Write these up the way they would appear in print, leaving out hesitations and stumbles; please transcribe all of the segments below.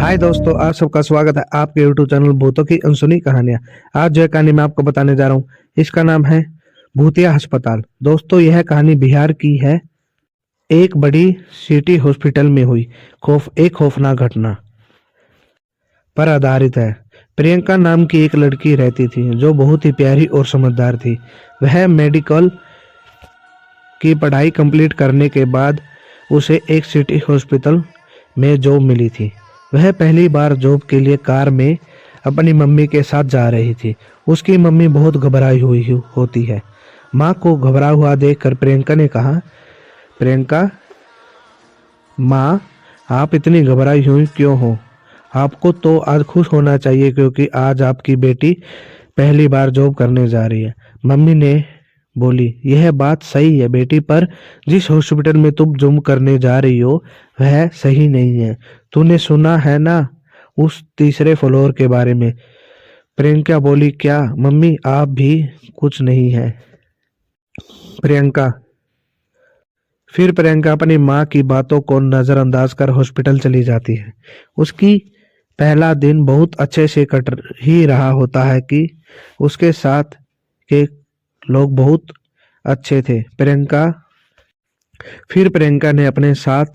हाय दोस्तों, आप सबका स्वागत है आपके YouTube चैनल भूतों की अनसुनी कहानियां। आज जो कहानी मैं आपको बताने जा रहा हूँ, इसका नाम है भूतिया अस्पताल। दोस्तों, यह कहानी बिहार की है। एक बड़ी सिटी हॉस्पिटल में हुई एक खौफनाक घटना पर आधारित है। प्रियंका नाम की एक लड़की रहती थी जो बहुत ही प्यारी और समझदार थी। वह मेडिकल की पढ़ाई कंप्लीट करने के बाद उसे एक सिटी हॉस्पिटल में जॉब मिली थी। वह पहली बार जॉब के लिए कार में अपनी मम्मी के साथ जा रही थी। उसकी मम्मी बहुत घबराई हुई होती है। माँ को घबरा हुआ देखकर प्रियंका ने कहा, प्रियंका माँ, आप इतनी घबराई हुई क्यों हो? आपको तो आज खुश होना चाहिए क्योंकि आज आपकी बेटी पहली बार जॉब करने जा रही है। मम्मी ने बोली, यह बात सही है बेटी, पर जिस हॉस्पिटल में तुम जॉब करने जा रही हो वह सही नहीं है। तूने सुना है ना उस तीसरे फ्लोर के बारे में? प्रियंका बोली, क्या मम्मी, आप भी कुछ नहीं है? प्रियंका फिर प्रियंका अपनी माँ की बातों को नजरअंदाज कर हॉस्पिटल चली जाती है। उसकी पहला दिन बहुत अच्छे से कट ही रहा होता है कि उसके साथ के लोग बहुत अच्छे थे। प्रियंका ने अपने साथ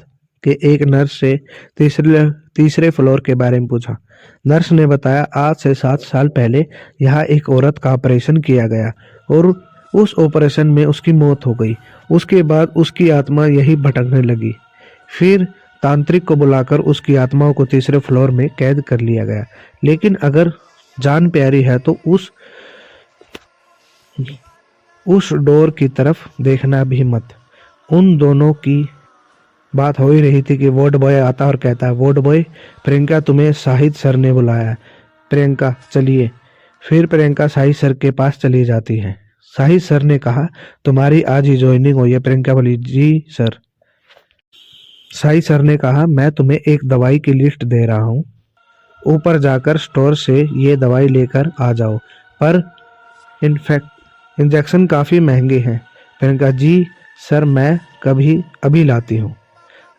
के एक नर्स से तीसरे फ्लोर के बारे में पूछा। नर्स ने बताया, आज से 7 साल पहले यहाँ एक औरत का ऑपरेशन किया गया और उस ऑपरेशन में उसकी मौत हो गई। उसके बाद उसकी आत्मा यही भटकने लगी। फिर तांत्रिक को बुलाकर उसकी आत्माओं को तीसरे फ्लोर में कैद कर लिया गया। लेकिन अगर जान प्यारी है तो उस डोर की तरफ देखना भी मत। उन दोनों की बात हो ही रही थी कि वार्ड बॉय आता और कहता है, वार्ड बॉय, प्रियंका, तुम्हें शाहिद सर ने बुलाया है। प्रियंका, चलिए। फिर प्रियंका शाहिद सर के पास चली जाती है। शाहिद सर ने कहा, तुम्हारी आज ही ज्वाइनिंग हुई है। प्रियंका बोली, जी सर। शाहिद सर ने कहा, मैं तुम्हें एक दवाई की लिस्ट दे रहा हूँ, ऊपर जाकर स्टोर से ये दवाई लेकर आ जाओ, पर इंजेक्शन काफ़ी महंगे हैं। प्रियंका, जी सर, मैं अभी लाती हूँ।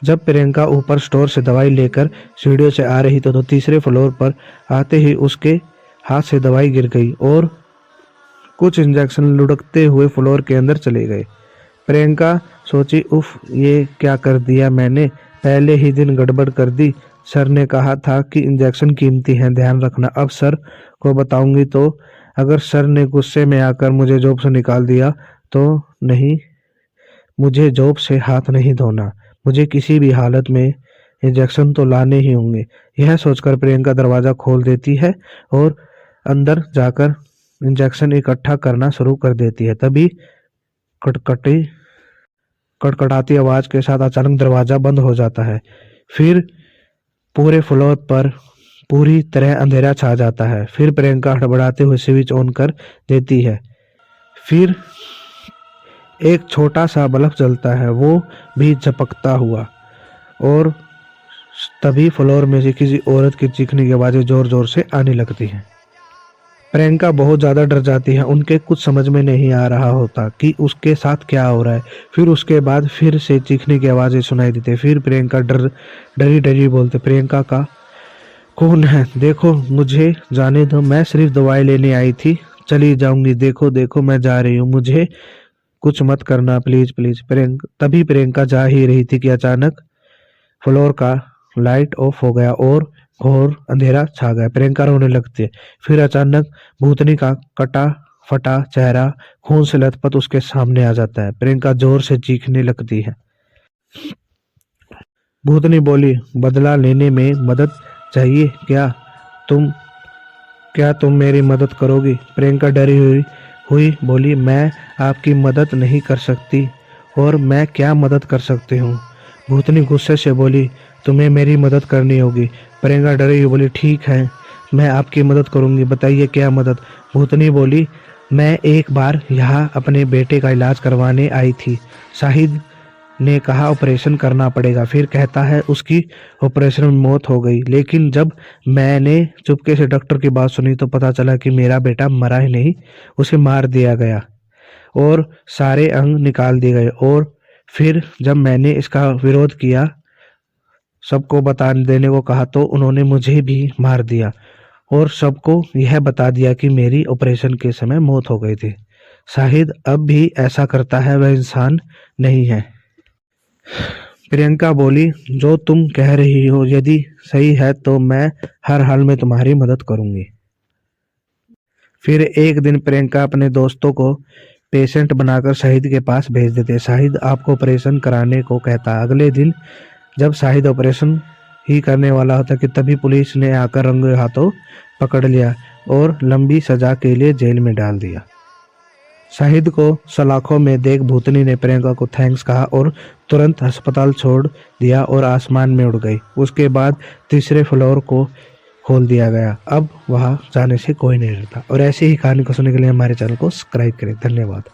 जब प्रियंका ऊपर स्टोर से दवाई लेकर सीढ़ियों से आ रही तो तीसरे फ्लोर पर आते ही उसके हाथ से दवाई गिर गई और कुछ इंजेक्शन लुढ़कते हुए फ्लोर के अंदर चले गए। प्रियंका सोची, उफ, ये क्या कर दिया मैंने, पहले ही दिन गड़बड़ कर दी। सर ने कहा था कि इंजेक्शन कीमती हैं, ध्यान रखना। अब सर को बताऊंगी तो अगर सर ने गुस्से में आकर मुझे जॉब से निकाल दिया तो नहीं, मुझे जॉब से हाथ नहीं धोना। मुझे किसी भी हालत में इंजेक्शन तो लाने ही होंगे। यह सोचकर प्रियंका दरवाजा खोल देती है और अंदर जाकर इंजेक्शन इकट्ठा करना शुरू कर देती है। तभी कटकटाती आवाज के साथ अचानक दरवाजा बंद हो जाता है। फिर पूरे फ्लोर पर पूरी तरह अंधेरा छा जाता है। फिर प्रियंका हड़बड़ाते हुए स्विच ऑन कर देती है। फिर एक छोटा सा बल्ब जलता है, वो भी झपकता हुआ, और तभी फ्लोर में से किसी औरत की चीखने की आवाजें जोर जोर से आने लगती हैं। प्रियंका बहुत ज्यादा डर जाती है। उनके कुछ समझ में नहीं आ रहा होता कि उसके साथ क्या हो रहा है। फिर उसके बाद फिर से चीखने की आवाजें सुनाई देती। फिर प्रियंका डरी डरी बोलते, प्रियंका का कौन है? देखो, मुझे जाने दो, मैं सिर्फ दवाई लेने आई थी, चली जाऊंगी। देखो देखो, मैं जा रही हूँ, मुझे कुछ मत करना, प्लीज प्लीज। तभी प्रियंका जा ही रही थी कि अचानक फ्लोर का लाइट ऑफ हो गया और घोर अंधेरा छा गया। प्रियंका रोने लगती है। फिर अचानक भूतनी का कटा फटा चेहरा खून से लथपथ उसके सामने आ जाता है। प्रियंका जोर से चीखने लगती है। भूतनी बोली, बदला लेने में मदद चाहिए क्या तुम मेरी मदद करोगी? प्रियंका डरी हुई बोली, मैं आपकी मदद नहीं कर सकती। और मैं क्या मदद कर सकती हूँ? भूतनी गुस्से से बोली, तुम्हें मेरी मदद करनी होगी। प्रियंका डरी हुई बोली, ठीक है, मैं आपकी मदद करूंगी, बताइए क्या मदद? भूतनी बोली, मैं एक बार यहाँ अपने बेटे का इलाज करवाने आई थी। शाहिद ने कहा ऑपरेशन करना पड़ेगा, फिर कहता है उसकी ऑपरेशन में मौत हो गई। लेकिन जब मैंने चुपके से डॉक्टर की बात सुनी तो पता चला कि मेरा बेटा मरा ही नहीं, उसे मार दिया गया और सारे अंग निकाल दिए गए। और फिर जब मैंने इसका विरोध किया सबको बता देने को कहा तो उन्होंने मुझे भी मार दिया और सबको यह बता दिया कि मेरी ऑपरेशन के समय मौत हो गई थी। शाहिद अब भी ऐसा करता है, वह इंसान नहीं है। प्रियंका बोली, जो तुम कह रही हो यदि सही है तो मैं हर हाल में तुम्हारी मदद करूंगी। फिर एक दिन प्रियंका अपने दोस्तों को पेशेंट बनाकर शाहिद के पास भेज देते। शाहिद आपको ऑपरेशन कराने को कहता। अगले दिन जब शाहिद ऑपरेशन ही करने वाला होता कि तभी पुलिस ने आकर रंगे हाथों पकड़ लिया और लंबी सजा के लिए जेल में डाल दिया। शाहिद को सलाखों में देख भूतनी ने प्रियंका को थैंक्स कहा और तुरंत अस्पताल छोड़ दिया और आसमान में उड़ गई। उसके बाद तीसरे फ्लोर को खोल दिया गया। अब वहां जाने से कोई नहीं डरता। और ऐसी ही कहानी को सुनने के लिए हमारे चैनल को सब्सक्राइब करें। धन्यवाद।